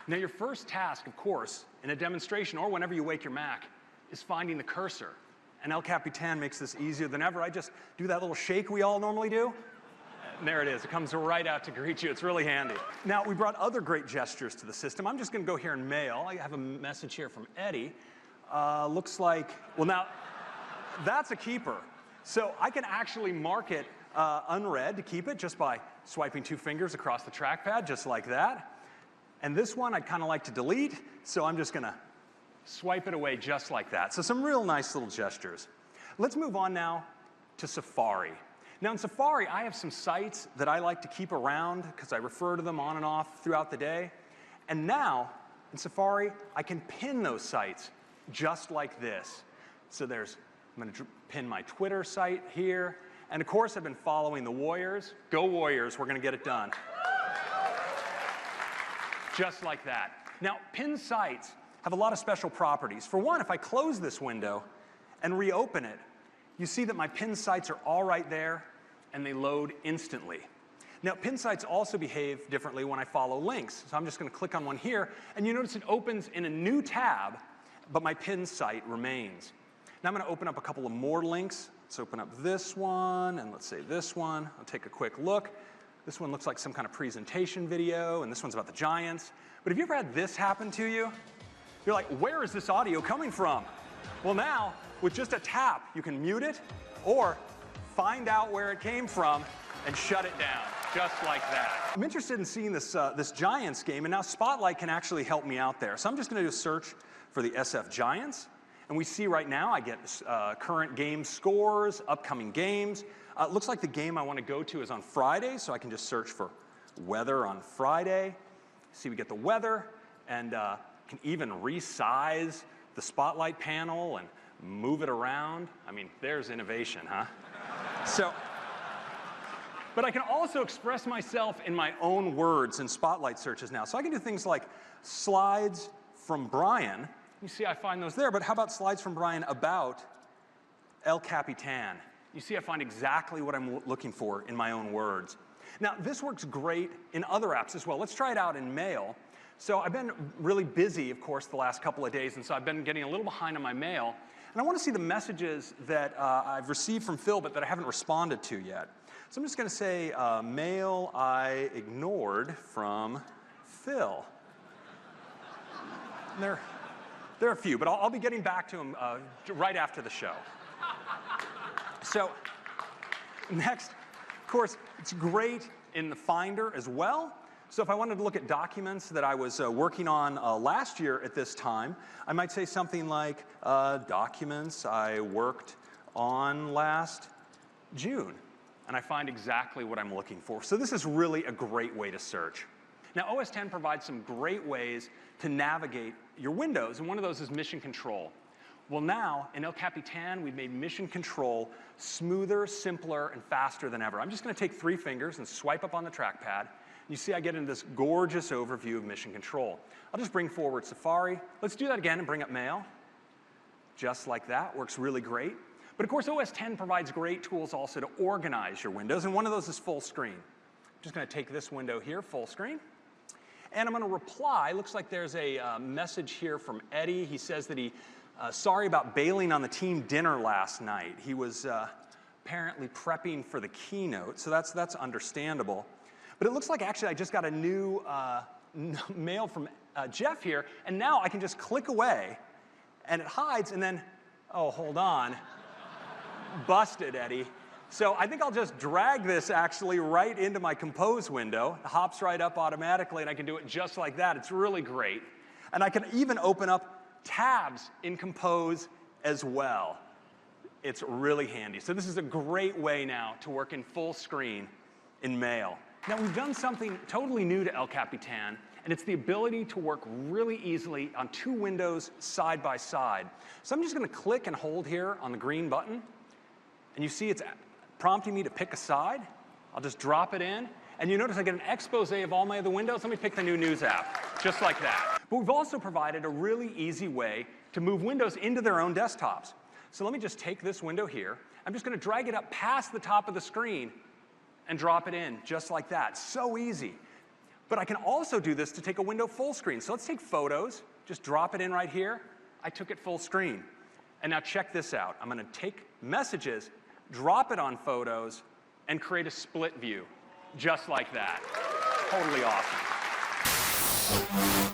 Now your first task, of course, in a demonstration or whenever you wake your Mac, is finding the cursor. And El Capitan makes this easier than ever. I just do that little shake we all normally do. And there it is. It comes right out to greet you. It's really handy. Now, we brought other great gestures to the system. I'm just going to go here and mail. I have a message here from Eddie. Looks like, well, now, that's a keeper. So I can actually mark it unread to keep it just by swiping 2 fingers across the trackpad, just like that. And this one I'd kind of like to delete, so I'm just going to swipe it away just like that. So some real nice little gestures. Let's move on now to Safari. Now in Safari, I have some sites that I like to keep around because I refer to them on and off throughout the day. And now, in Safari, I can pin those sites just like this. So I'm going to pin my Twitter site here. And of course, I've been following the Warriors. Go Warriors, we're going to get it done. Just like that. Now, pinned sites have a lot of special properties. For one, if I close this window and reopen it, you see that my pinned sites are all right there, and they load instantly. Now, pinned sites also behave differently when I follow links. So I'm just going to click on one here, and you notice it opens in a new tab, but my pinned site remains. Now I'm going to open up a couple of more links. Let's open up this one, and let's say this one. I'll take a quick look. This one looks like some kind of presentation video, and this one's about the Giants. But have you ever had this happen to you? You're like, where is this audio coming from? Well now, with just a tap, you can mute it or find out where it came from and shut it down, just like that. I'm interested in seeing this Giants game, and now Spotlight can actually help me out there. So I'm just going to do a search for the SF Giants. And we see right now I get current game scores, upcoming games. It looks like the game I want to go to is on Friday, so I can just search for weather on Friday. See, we get the weather, and can even resize the Spotlight panel and move it around. I mean, there's innovation, huh? But I can also express myself in my own words in Spotlight searches now. So I can do things like slides from Brian. You see I find those there, but how about slides from Brian about El Capitan? You see I find exactly what I'm looking for in my own words. Now, this works great in other apps as well. Let's try it out in Mail. So I've been really busy, of course, the last couple of days, and so I've been getting a little behind on my mail. And I want to see the messages that I've received from Phil, but that I haven't responded to yet. So I'm just going to say, mail I ignored from Phil. And there are a few, but I'll be getting back to him right after the show. So next, of course, it's great in the Finder as well. So if I wanted to look at documents that I was working on last year at this time, I might say something like documents I worked on last June. And I find exactly what I'm looking for. So this is really a great way to search. Now, OS X provides some great ways to navigate your windows, and one of those is mission control. Well, now, in El Capitan, we've made mission control smoother, simpler, and faster than ever. I'm just going to take 3 fingers and swipe up on the trackpad. You see I get into this gorgeous overview of mission control. I'll just bring forward Safari. Let's do that again and bring up Mail. Just like that. Works really great. But of course, OS X provides great tools also to organize your windows, and one of those is full screen. I'm just going to take this window here, full screen. And I'm going to reply. Looks like there's a message here from Eddie. He says that he sorry about bailing on the team dinner last night. He was apparently prepping for the keynote, so that's understandable. But it looks like actually I just got a new mail from Jeff here, and now I can just click away, and it hides, and then, oh, hold on. Busted, Eddie. So I think I'll just drag this actually right into my Compose window. It hops right up automatically, and I can do it just like that. It's really great. And I can even open up tabs in Compose as well. It's really handy. So this is a great way now to work in full screen in Mail. Now we've done something totally new to El Capitan, and it's the ability to work really easily on 2 windows side by side. So I'm just going to click and hold here on the green button, and you see it's prompting me to pick a side. I'll just drop it in, and you notice I get an expose of all my other windows. Let me pick the new news app, just like that. But we've also provided a really easy way to move windows into their own desktops. So let me just take this window here. I'm just going to drag it up past the top of the screen and drop it in, just like that. So easy. But I can also do this to take a window full screen. So let's take photos, just drop it in right here. I took it full screen. And now check this out. I'm going to take messages, drop it on photos, and create a split view, just like that. Totally awesome.